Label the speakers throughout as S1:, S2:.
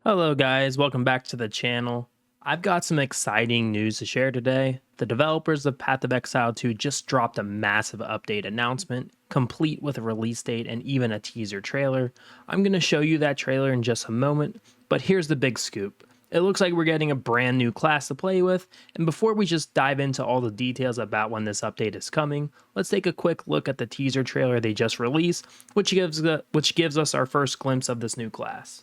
S1: Hello guys, welcome back to the channel. I've got some exciting news to share today. The developers of Path of Exile 2 just dropped a massive update announcement, complete with a release date and even a teaser trailer. I'm going to show you that trailer in just a moment, but here's the big scoop. It looks like we're getting a brand new class to play with, and before we just dive into all the details about when this update is coming, let's take a quick look at the teaser trailer they just released, which gives us our first glimpse of this new class.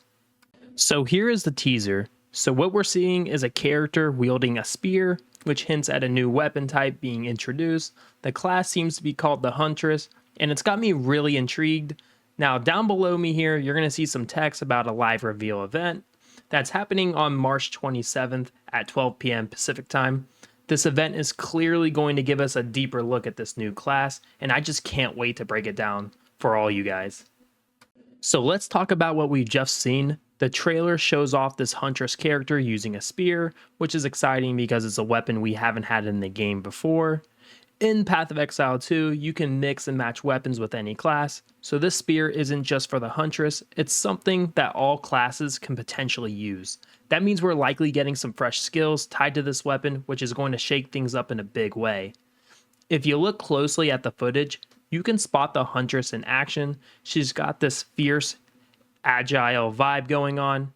S1: So here is the teaser. So what we're seeing is a character wielding a spear, which hints at a new weapon type being introduced. The class seems to be called the Huntress, and it's got me really intrigued. Now down below me here, you're going to see some text about a live reveal event that's happening on March 27th at 12 p.m. Pacific time. This event is clearly going to give us a deeper look at this new class, and I just can't wait to break it down for all you guys. So let's talk about what we've just seen. The trailer shows off this Huntress character using a spear, which is exciting because it's a weapon we haven't had in the game before. In Path of Exile 2, you can mix and match weapons with any class, so this spear isn't just for the Huntress, it's something that all classes can potentially use. That means we're likely getting some fresh skills tied to this weapon, which is going to shake things up in a big way. If you look closely at the footage, you can spot the Huntress in action. She's got this fierce, agile vibe going on.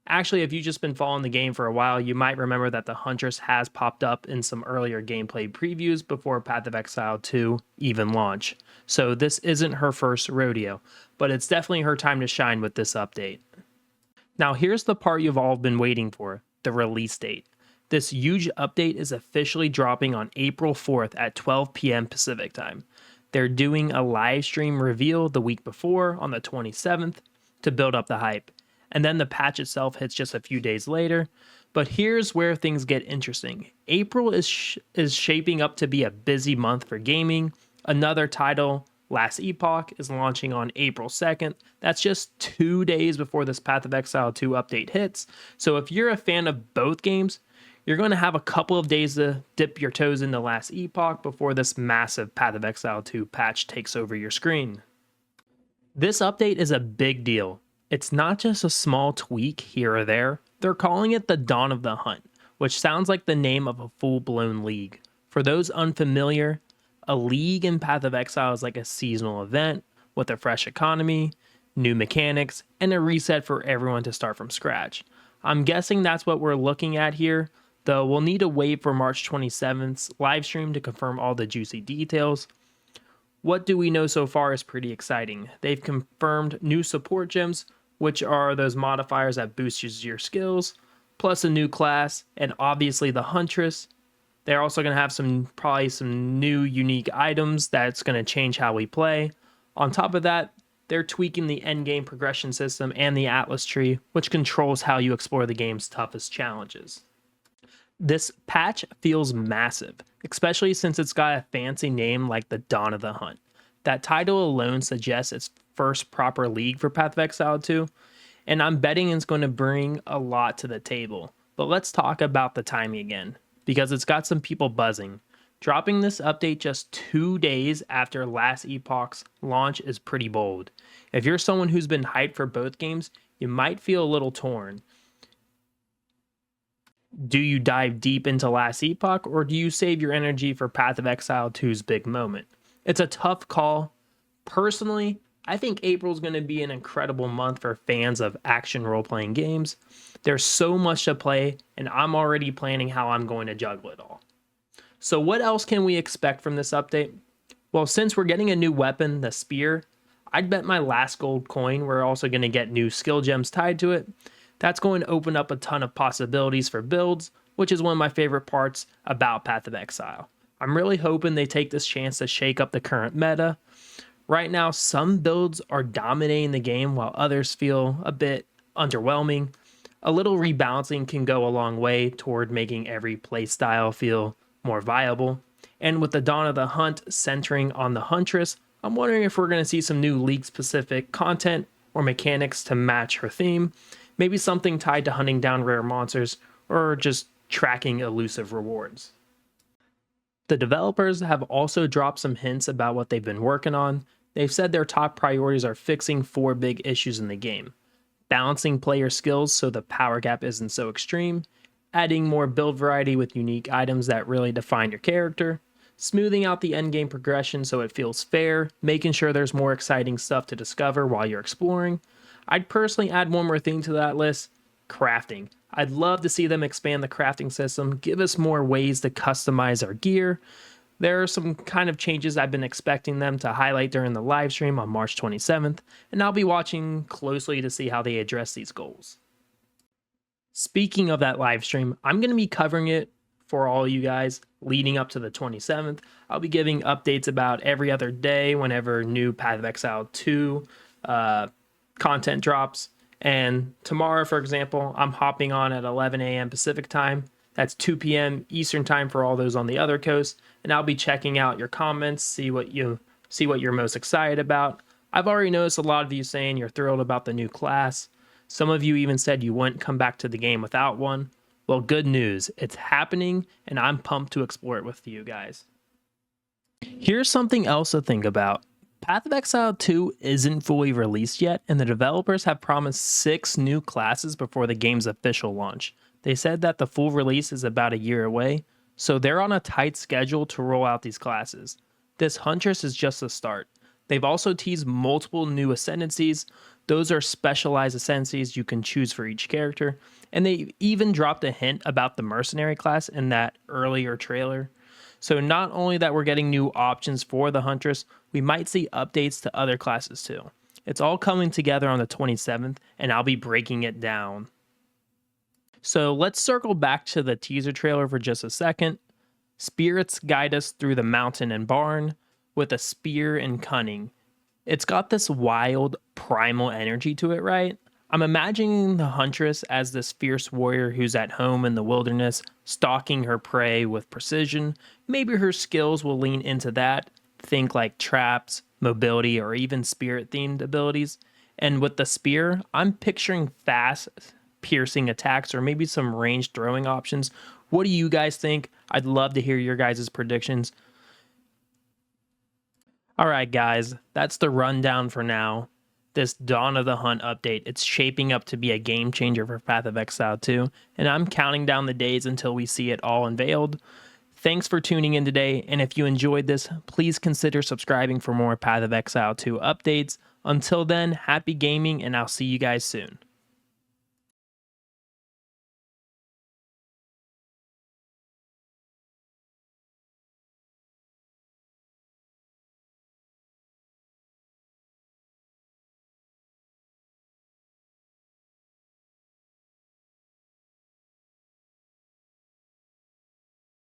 S1: Actually, if you've just been following the game for a while, you might remember that the Huntress has popped up in some earlier gameplay previews before Path of Exile 2 even launch. So this isn't her first rodeo, but it's definitely her time to shine with this update. Now here's the part you've all been waiting for, the release date. This huge update is officially dropping on April 4th at 12 p.m. Pacific time. They're doing a live stream reveal the week before on the 27th to build up the hype. And then the patch itself hits just a few days later. But here's where things get interesting. April is shaping up to be a busy month for gaming. Another title, Last Epoch, is launching on April 2nd. That's just 2 days before this Path of Exile 2 update hits. So if you're a fan of both games, you're going to have a couple of days to dip your toes into Last Epoch before this massive Path of Exile 2 patch takes over your screen. This update is a big deal. It's not just a small tweak here or there. They're calling it the Dawn of the Hunt, which sounds like the name of a full-blown league. For those unfamiliar, a league in Path of Exile is like a seasonal event with a fresh economy, new mechanics, and a reset for everyone to start from scratch. I'm guessing that's what we're looking at here, though we'll need to wait for March 27th's livestream to confirm all the juicy details. What do we know so far is pretty exciting. They've confirmed new support gems, which are those modifiers that boost your skills, plus a new class, and obviously the Huntress. They're also going to have probably some new unique items that's going to change how we play. On top of that, they're tweaking the endgame progression system and the Atlas tree, which controls how you explore the game's toughest challenges. This patch feels massive, especially since it's got a fancy name like the Dawn of the Hunt. That title alone suggests its first proper league for Path of Exile 2, and I'm betting it's going to bring a lot to the table. But let's talk about the timing again, because it's got some people buzzing. Dropping this update just 2 days after Last Epoch's launch is pretty bold. If you're someone who's been hyped for both games, you might feel a little torn. Do you dive deep into Last Epoch, or do you save your energy for Path of Exile 2's big moment? It's a tough call. Personally, I think April's going to be an incredible month for fans of action role-playing games. There's so much to play, and I'm already planning how I'm going to juggle it all. So what else can we expect from this update? Well, since we're getting a new weapon, the spear, I'd bet my last gold coin we're also going to get new skill gems tied to it. That's going to open up a ton of possibilities for builds, which is one of my favorite parts about Path of Exile. I'm really hoping they take this chance to shake up the current meta. Right now, some builds are dominating the game while others feel a bit underwhelming. A little rebalancing can go a long way toward making every playstyle feel more viable. And with the Dawn of the Hunt centering on the Huntress, I'm wondering if we're going to see some new league-specific content or mechanics to match her theme. Maybe something tied to hunting down rare monsters or just tracking elusive rewards. The developers have also dropped some hints about what they've been working on. They've said their top priorities are fixing 4 big issues in the game. balancing player skills so the power gap isn't so extreme, adding more build variety with unique items that really define your character, smoothing out the endgame progression so it feels fair, making sure there's more exciting stuff to discover while you're exploring. I'd personally add one more thing to that list: crafting. I'd love to see them expand the crafting system, give us more ways to customize our gear. There are some kind of changes I've been expecting them to highlight during the live stream on March 27th, and I'll be watching closely to see how they address these goals. Speaking of that live stream, I'm going to be covering it for all you guys leading up to the 27th. I'll be giving updates about every other day whenever new Path of Exile 2 content drops. And tomorrow, for example, I'm hopping on at 11 a.m. Pacific time. That's 2 p.m. Eastern time for all those on the other coast. And I'll be checking out your comments, see what you're most excited about. I've already noticed a lot of you saying you're thrilled about the new class. Some of you even said you wouldn't come back to the game without one. Well, good news. It's happening, and I'm pumped to explore it with you guys. Here's something else to think about. Path of Exile 2 isn't fully released yet, and the developers have promised 6 new classes before the game's official launch. They said that the full release is about a year away, so they're on a tight schedule to roll out these classes. This Huntress is just the start. They've also teased multiple new ascendancies. Those are specialized ascendancies you can choose for each character, and they even dropped a hint about the mercenary class in that earlier trailer. So not only that we're getting new options for the Huntress, we might see updates to other classes too. It's all coming together on the 27th, and I'll be breaking it down. So let's circle back to the teaser trailer for just a second. Spirits guide us through the mountain and barn with a spear and cunning. It's got this wild, primal energy to it, right? I'm imagining the Huntress as this fierce warrior who's at home in the wilderness, stalking her prey with precision. Maybe her skills will lean into that. Think like traps, mobility, or even spirit-themed abilities. And with the spear, I'm picturing fast, piercing attacks or maybe some ranged throwing options. What do you guys think? I'd love to hear your guys' predictions. Alright guys, that's the rundown for now. This Dawn of the Hunt update, it's shaping up to be a game changer for Path of Exile 2, and I'm counting down the days until we see it all unveiled. Thanks for tuning in today, and if you enjoyed this, please consider subscribing for more Path of Exile 2 updates. Until then, happy gaming, and I'll see you guys soon.